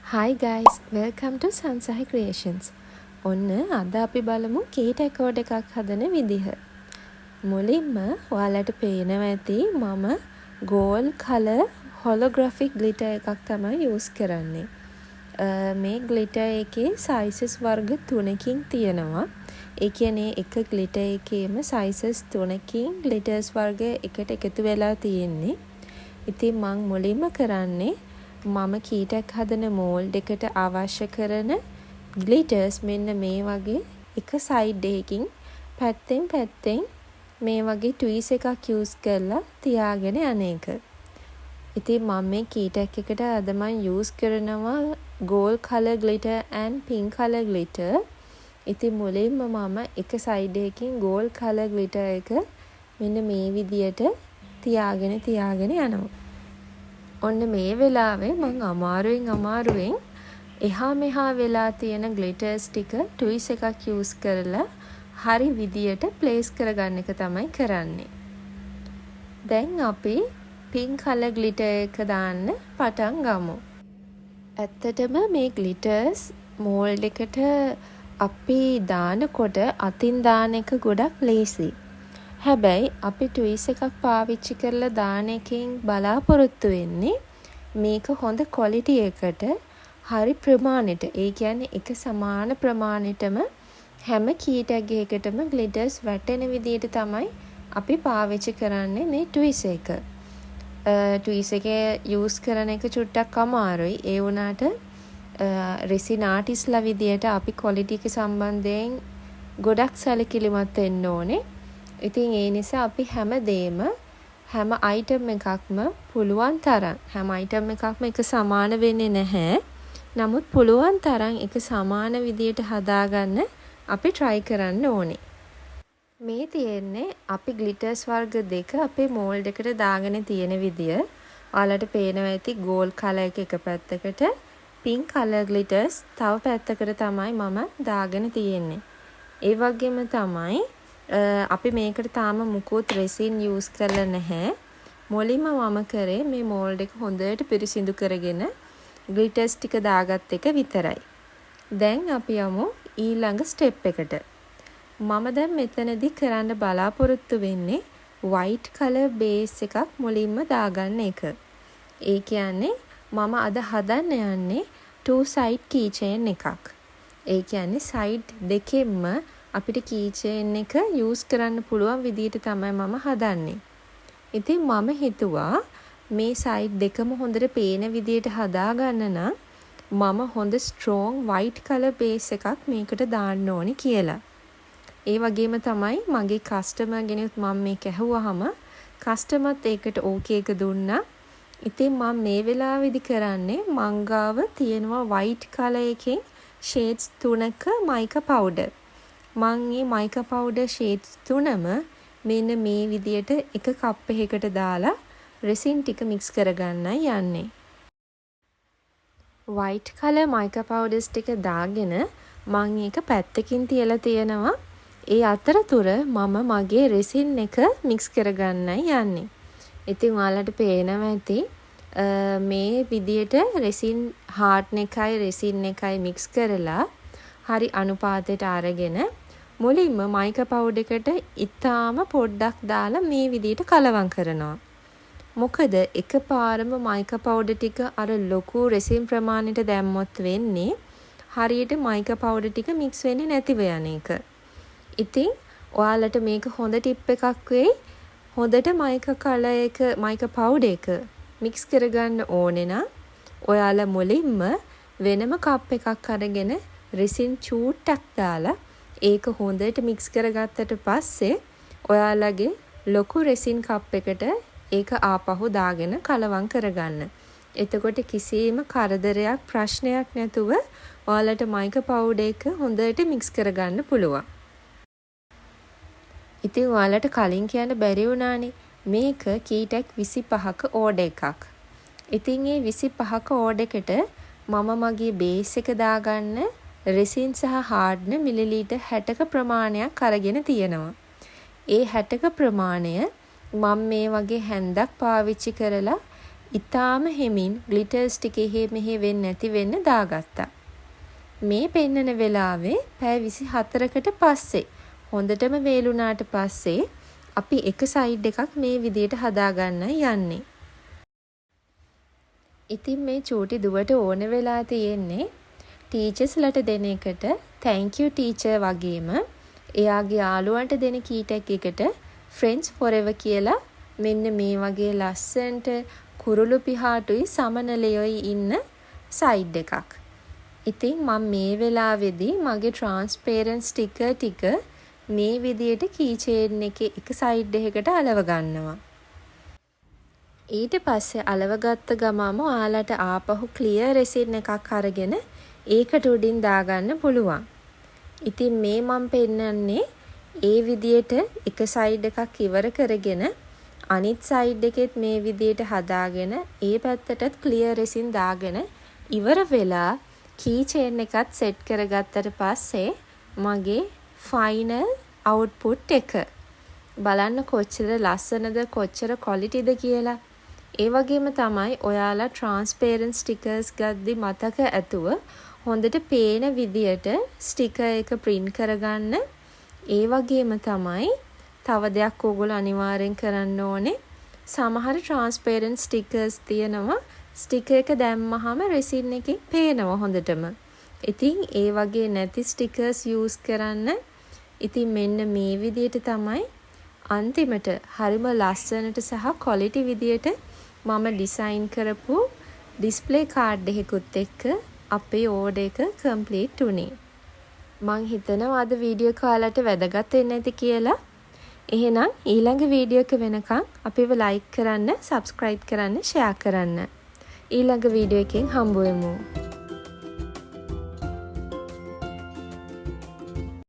Hi guys, welcome to Sansahi Creations. ඔන්න අද අපි බලමු කීට එකෝඩ් එකක් හදන විදිහ. මුලින්ම ඔයාලට පේනවා ඇති මම gold color holographic glitter එකක් තමයි use කරන්නේ. මේ glitter එකේ sizes වර්ග 3කින් තියෙනවා. ඒ කියන්නේ එක glitter එකේම sizes 3කින් glitters වර්ග එකට එකතු වෙලා තියෙන්නේ. ඉතින් මම මුලින්ම කරන්නේ මම කීටක් හදන මෝල්ඩ් එකට අවශ්‍ය කරන ග්ලිටර්ස් මෙන්න මේ වගේ එක සයිඩ් එකකින් පැත්තෙන් මේ වගේ ට්වීස් එකක් යූස් කරලා තියාගෙන යන එක. ඉතින් මම මේ කීටක් එකට අද මම යූස් කරනවා gold color glitter and pink color glitter. ඉතින් මුලින්ම මම එක සයිඩ් එකකින් gold color glitter එක මෙන්න මේ විදියට තියාගෙන යනවා. ඔන්න මේ වෙලාවේ මම අමාරුවෙන් එහා මෙහා වෙලා තියෙන ග්ලිටර්ස් ටික ට්විස් එකක් යූස් කරලා හරි විදියට ප්ලේස් කරගන්න එක තමයි කරන්නේ. දැන් අපි පින්ක් කලර් ග්ලිටර් එක දාන්න පටන් ගමු. ඇත්තටම මේ ග්ලිටර්ස් මෝල්ඩ් එකට අපි දානකොට අතින් දාන එක ගොඩක් ලේසි. හැබැයි අපි ට්වීස් එකක් පාවිච්චි කරලා දාන එකෙන් බලාපොරොත්තු වෙන්නේ මේක හොඳ ක්වොලිටි එකට හරි ප්‍රමාණයට, ඒ කියන්නේ එක සමාන ප්‍රමාණයටම හැම කී ටැග් එකකටම ග්ලිටර්ස් වැටෙන විදිහට තමයි අපි පාවිච්චි කරන්නේ මේ ට්වීස් එක. ට්වීස් එක යූස් කරන එක චුට්ටක් අමාරුයි. ඒ වුණාට රෙසින් ආටිස්ලා විදියට අපි ක්වොලිටි එක සම්බන්ධයෙන් ගොඩක් සැලකිලිමත් වෙන්න ඕනේ. ඉතින් ඒ නිසා අපි හැම අයිටම් එකක්ම පුළුවන් තරම් හැම අයිටම් එකක්ම එක සමාන වෙන්නේ නැහැ. නමුත් පුළුවන් තරම් එක සමාන විදියට හදාගන්න අපි try කරන්න ඕනේ. මේ තියෙන්නේ අපි ග්ලිටර්ස් වර්ග දෙක අපේ මෝල්ඩ් එකට දාගෙන තියෙන විදිය. ඔයාලට පේනවා ඇති gold color එක පැත්තකට, pink color glitters තව පැත්තකට තමයි මම දාගෙන තියෙන්නේ. ඒ වගේම තමයි අපි මේකට තාම මුකුත් රෙසින් යූස් කරලා නැහැ. මුලින්ම මම කරේ මේ මෝල්ඩ් එක හොඳට පිරිසිදු කරගෙන ග්ලිටර්ස් ටික දාගත් එක විතරයි. දැන් අපි යමු ඊළඟ ස්ටෙප් එකට. මම දැන් මෙතනදී කරන්න බලාපොරොත්තු වෙන්නේ white color base එකක් මුලින්ම දාගන්න එක. ඒ කියන්නේ මම අද හදන්න යන්නේ two side keychain එකක්. ඒ කියන්නේ side දෙකෙන්ම අපිට keychain එක යූස් කරන්න පුළුවන් විදිහට තමයි මම හදන්නේ. ඉතින් මම හිතුවා මේ side දෙකම හොඳට පේන විදිහට හදාගන්න නම් මම හොඳ strong white color base එකක් මේකට දාන්න ඕනේ කියලා. ඒ වගේම තමයි මගේ customer කෙනෙකුත් මම මේක ඇහුවාම customerත් ඒකට okay එක දුන්නා. ඉතින් මම මේ වෙලාවේදී කරන්නේ මංගාව තියෙනවා white color එකෙන් shades 3ක mica powder. මං මේ mica powder shades 3ම මෙන්න මේ විදියට එක කප් එකකට දාලා resin ටික mix කරගන්නයි යන්නේ. white color mica powders ටික දාගෙන මං ඒක පැත්තකින් තියලා තියෙනවා. ඒ අතරතුර මම මගේ resin එක mix කරගන්නයි යන්නේ. ඉතින් ඔයාලට පේනවා ඇති මේ විදියට resin harden එකයි resin එකයි mix කරලා හරි අනුපාතයට අරගෙන මුලින්ම mica powder එකට ඉතාලම පොඩ්ඩක් දාලා මේ විදියට කලවම් කරනවා. මොකද එකපාරම mica powder ටික අර ලොකු resin ප්‍රමාණයට දැම්මොත් වෙන්නේ හරියට mica powder ටික mix වෙන්නේ නැතිව යන එක. ඉතින් ඔයාලට මේක හොඳ ටිප් එකක් වෙයි. හොඳට mica powder එක mix කරගන්න ඕනේ නම් ඔයාලා මුලින්ම වෙනම කප් එකක් අරගෙන resin චූට්ටක් දාලා ඒක හොඳට mix කරගත්තට පස්සේ ඔයාලගේ ලොකු resin කප් එකට ඒක ආපහු දාගෙන කලවම් කරගන්න. එතකොට කිසිම කරදරයක් ප්‍රශ්නයක් නැතුව ඔයාලට mica powder එක හොඳට mix කරගන්න පුළුවන්. ඉතින් ඔයාලට කලින් කියන්න බැරි වුණානේ මේක කීටැක් 25ක ඕඩර් එකක්. ඉතින් මේ 25ක ඕඩර් එකට මම මගේ බේස් එක දාගන්න resin සහ hardener මිලිලීටර් 60ක ප්‍රමාණයක් අරගෙන තියෙනවා. ඒ 60ක ප්‍රමාණය මම මේ වගේ හැන්දක් පාවිච්චි කරලා ඉතාම හිමින් ග්ලිටර් ස්ටික් එහෙ මෙහෙ වෙන්නේ නැති වෙන්න දාගත්තා. මේ පෙන්නන වෙලාවේ පැය 24කට පස්සේ හොඳටම වේලුණාට පස්සේ අපි එක සයිඩ් එකක් මේ විදියට හදාගන්න යන්නේ. ඉතින් මේ චූටි දුවට ඕන වෙලා තියෙන්නේ ටීචර්ස්ලට දෙන එකට thank you teacher වගේම එයාගේ යාළුවන්ට දෙන කී ටැග් එකට friends forever කියලා මෙන්න මේ වගේ ලස්සනට කුරුළු පිහාටුයි සමනලයෝයි ඉන්න සයිඩ් එකක්. ඉතින් මම මේ වෙලාවේදී මගේ transparent sticker ටික මේ විදියට key chain එකේ එක සයිඩ් එකකට අලව ගන්නවා. ඊට පස්සේ අලව ගත්ත ගමම ඔයාලට ආපහු clear resin එකක් අරගෙන ඒකට උඩින් දාගන්න පුළුවන්. ඉතින් මේ මම පෙන්නන්නේ ඒ විදියට එක සයිඩ් එකක් ඉවර කරගෙන අනිත් සයිඩ් එකෙත් මේ විදියට හදාගෙන ඒ පැත්තටත් clear resin දාගෙන ඉවර වෙලා key chain එකත් set කරගත්තට පස්සේ මගේ final output එක බලන්න කොච්චර ලස්සනද කොච්චර qualityද කියලා. ඒ වගේම තමයි ඔයාලා transparent stickers ගද්දි මතක ඇතුව හොඳට පේන විදියට sticker එක print කරගන්න. ඒ වගේම තමයි තව දෙයක් ඕගොල්ලෝ අනිවාර්යෙන් කරන්න ඕනේ. සමහර transparent stickers තියෙනවා sticker එක දැම්මහම resin එකෙන් පේනවා හොඳටම. ඉතින් ඒ වගේ නැති stickers use කරන්න. ඉතින් මෙන්න මේ විදියට තමයි අන්තිමට හරිම ලස්සනට සහ quality විදියට මම ඩිසයින් කරපු display card එකකුත් එක්ක අපේ order එක complete වුණේ. මං හිතනවා අද වීඩියෝ එක ඔයාලට වැදගත් වෙන්න ඇති කියලා. එහෙනම් ඊළඟ වීඩියෝ එක වෙනකන් අපිව like කරන්න, subscribe කරන්න, share කරන්න. ඊළඟ වීඩියෝ එකෙන් හම්බ වෙමු.